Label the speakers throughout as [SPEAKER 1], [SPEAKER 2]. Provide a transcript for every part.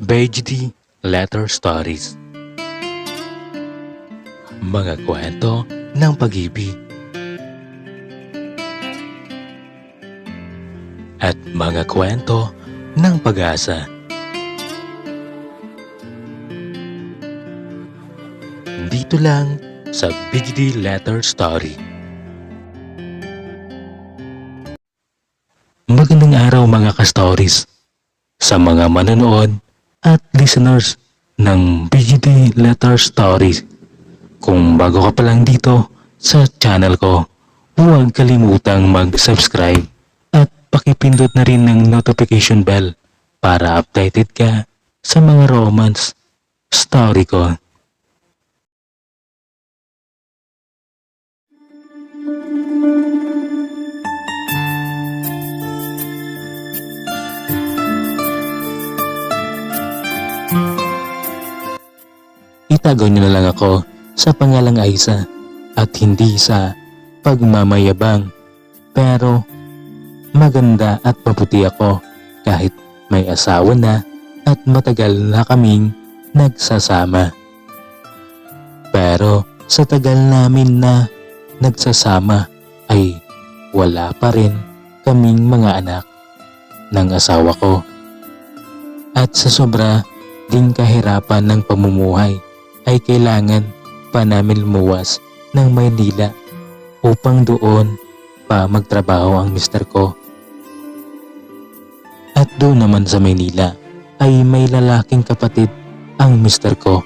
[SPEAKER 1] BGD Letter Stories. Mga kwento ng pag-ibig at mga kwento ng pag-asa. Dito lang sa BGD Letter Story. Magandang araw mga ka-stories sa mga manonood at listeners ng BGD Letter Stories. Kung bago ka pa lang dito sa channel ko, huwag kalimutang mag-subscribe at pakipindot na rin ng notification bell para updated ka sa mga romance story ko. Itago niyo na lang ako sa pangalang Aisa at hindi sa pagmamayabang, pero maganda at maputi ako kahit may asawa na at matagal na kaming nagsasama. Pero sa tagal namin na nagsasama ay wala pa rin kaming mga anak ng asawa ko. At sa sobra ding kahirapan ng pamumuhay ay kailangan pa namin lumuwas ng Maynila upang doon pa magtrabaho ang mister ko. At doon naman sa Maynila ay may lalaking kapatid ang mister ko.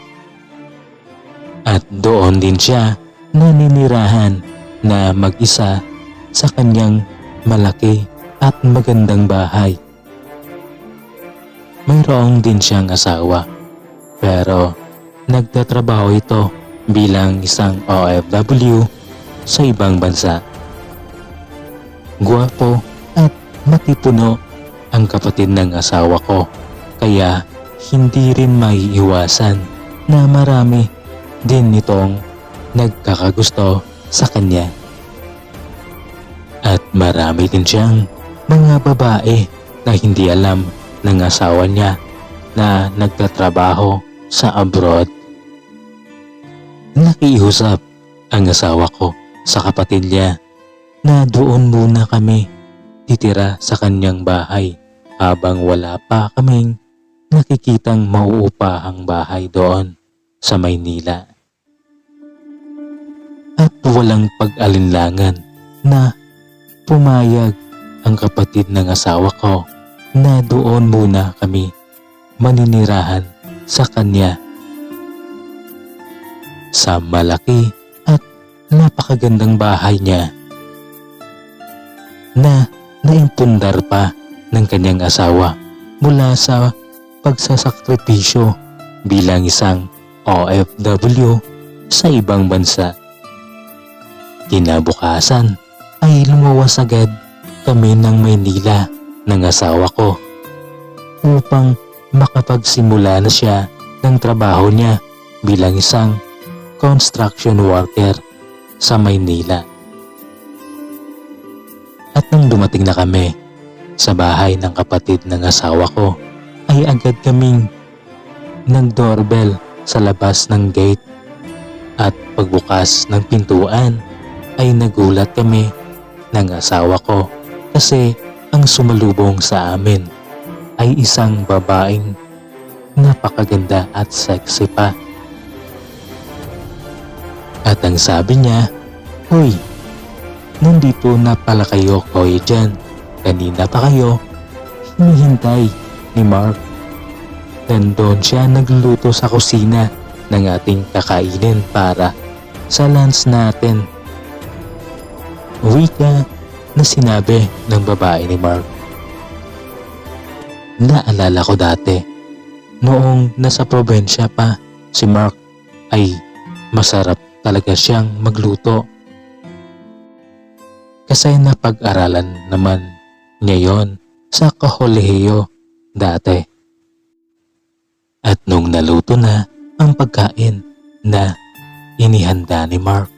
[SPEAKER 1] At doon din siya naninirahan na mag-isa sa kanyang malaki at magandang bahay. Mayroong din siyang asawa, pero nagtatrabaho ito bilang isang OFW sa ibang bansa. Guwapo at matipuno ang kapatid ng asawa ko, kaya hindi rin maiiwasan na marami din nitong nagkakagusto sa kanya. At marami din siyang mga babae na hindi alam ng asawa niya na nagtatrabaho sa abroad. Nakiusap ang asawa ko sa kapatid niya na doon muna kami titira sa kanyang bahay habang wala pa kaming nakikitang mauupahang bahay doon sa Maynila. At walang pag-alinlangan na pumayag ang kapatid ng asawa ko na doon muna kami maninirahan sa kanya. Sa malaki at napakagandang bahay niya na naimpundar pa ng kanyang asawa mula sa pagsasakripisyo bilang isang OFW sa ibang bansa. Kinabukasan ay lumuwas agad kami ng Maynila ng asawa ko upang makapagsimula na siya ng trabaho niya bilang isang construction worker sa Maynila. At nang dumating na kami sa bahay ng kapatid ng asawa ko ay agad kaming nag-doorbell sa labas ng gate, at pagbukas ng pintuan ay nagulat kami ng asawa ko kasi ang sumalubong sa amin ay isang babaeng napakaganda at sexy pa. At ang sabi niya, "Hoy, nandito na pala kayo, Koy dyan. Kanina pa kayo hinihintay ni Mark." Nandun siya nagluluto sa kusina ng ating kakainin para sa lunch natin. Wika na sinabi ng babae ni Mark. Naalala ko dati, noong nasa probensya pa si Mark ay masarap talaga siyang magluto. Kasi napag-aralan naman niya yon sa kolehiyo dati. At nung naluto na ang pagkain na inihanda ni Mark,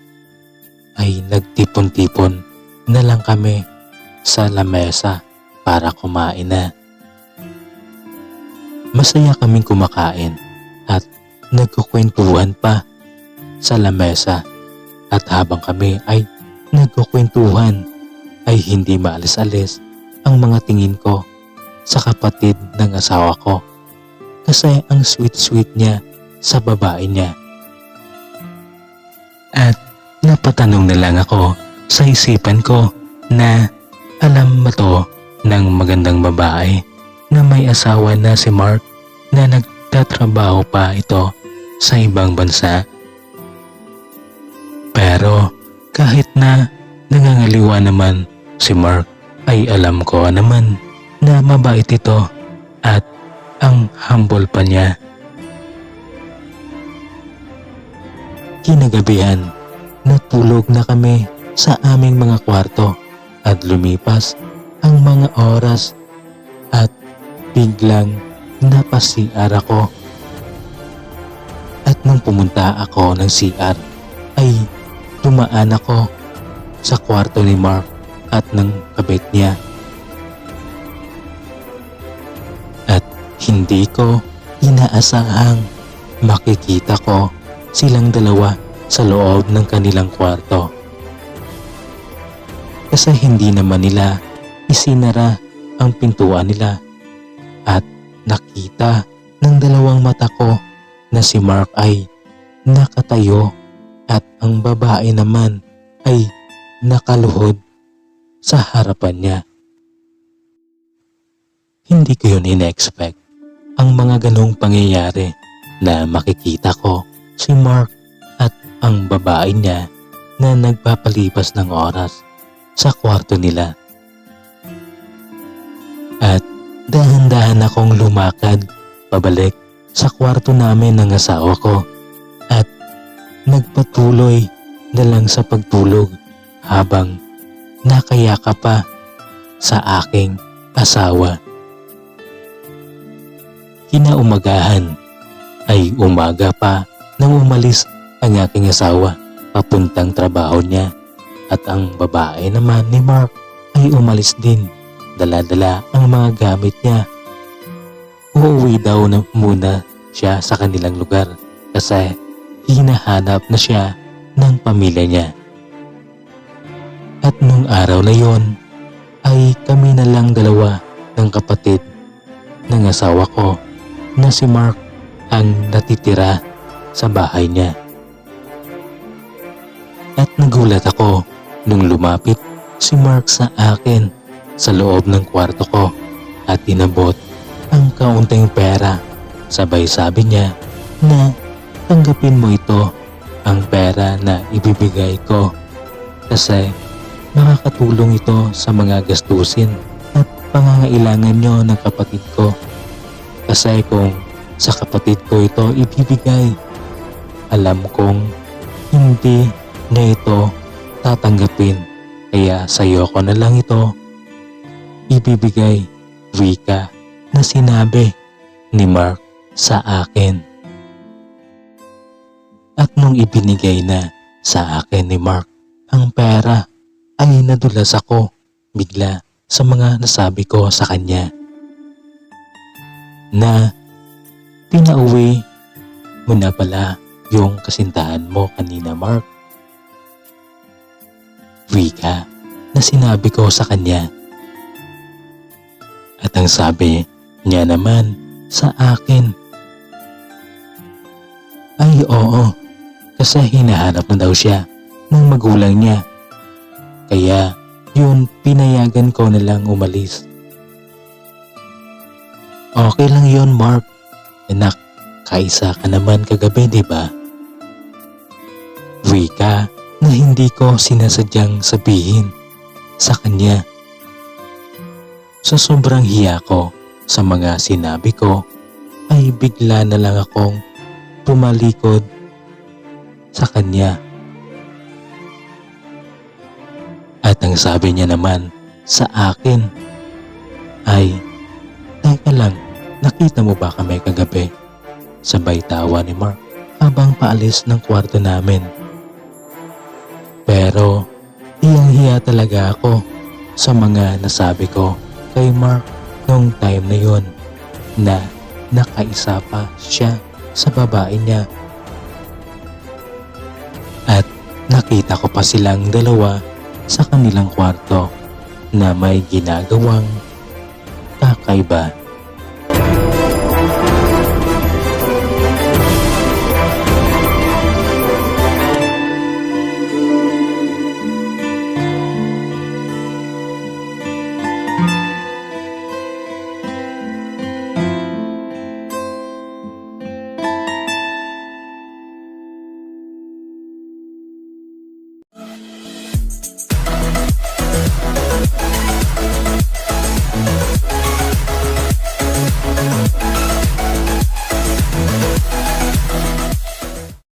[SPEAKER 1] ay nagtipon-tipon na lang kami sa lamesa para kumain na. Masaya kaming kumakain at nagkukwentuhan pa sa lamesa. At habang kami ay nagkukwentuhan ay hindi maalis-alis ang mga tingin ko sa kapatid ng asawa ko. Kasi ang sweet-sweet niya sa babae niya. At napatanong na lang ako sa isipan ko na alam mo to ng magandang babae na may asawa na si Mark na nagtatrabaho pa ito sa ibang bansa. Pero kahit na nangangaliwa naman si Mark ay alam ko naman na mabait ito at ang humble pa niya. Kinagabihan, natulog na kami sa aming mga kwarto at lumipas ang mga oras at biglang napasiar ako. At nung pumunta ako ng CR ay dumaan ako sa kwarto ni Mark at ng kabit niya. At hindi ko inaasahang makikita ko silang dalawa sa loob ng kanilang kwarto. Kasi hindi naman nila isinara ang pintuan nila at nakita ng dalawang mata ko na si Mark ay nakatayo at ang babae naman ay nakaluhod sa harapan niya. Hindi ko yun in-expect ang mga ganong pangyayari na makikita ko si Mark at ang babae niya na nagpapalipas ng oras sa kwarto nila. At dahan-dahan akong lumakad pabalik sa kwarto namin ng asawa ko at nagpatuloy na lang sa pagtulog habang nakayakap pa sa aking asawa. Kinaumagahan ay umaga pa nang umalis ang aking asawa papuntang trabaho niya at ang babae naman ni Mark ay umalis din. Dala-dala ang mga gamit niya. Uuwi daw na muna siya sa kanilang lugar kasi hinahanap na siya ng pamilya niya. At nung araw na yon ay kami na lang dalawa ng kapatid ng asawa ko na si Mark ang natitira sa bahay niya. At nagulat ako nung lumapit si Mark sa akin sa loob ng kwarto ko at inabot ang kaunting pera. Sabay sabi niya na tanggapin mo ito, ang pera na ibibigay ko kasi makakatulong ito sa mga gastusin at pangangailangan nyo ng kapatid ko. Kasi kung sa kapatid ko ito ibibigay, alam kong hindi na ito tatanggapin, kaya sa'yo ko na lang ito ibibigay, wika na sinabi ni Mark sa akin. At nung ibinigay na sa akin ni Mark ang pera ay nadulas ako bigla sa mga nasabi ko sa kanya na pinauwi mo na pala yung kasintahan mo kanina, Mark. Wika na sinabi ko sa kanya. At ang sabi niya naman sa akin ay oo, kasi hinahanap na daw siya ng magulang niya. Kaya yun, pinayagan ko na lang umalis. Okay lang yun, Mark. Anak, kaisa ka naman kagabi, diba? Wika na hindi ko sinasadyang sabihin sa kanya. Sa sobrang hiya ko sa mga sinabi ko ay bigla na lang akong tumalikod sa kanya. At ang sabi niya naman sa akin ay, teka lang, nakita mo ba kami kagabi? Sabay tawa ni Mark habang paalis ng kwarto namin. Pero hiyang-hiya talaga ako sa mga nasabi ko kay Mark nung time na yon na nakaisa pa siya sa babae niya. At nakita ko pa silang dalawa sa kanilang kwarto na may ginagawang kakaiba.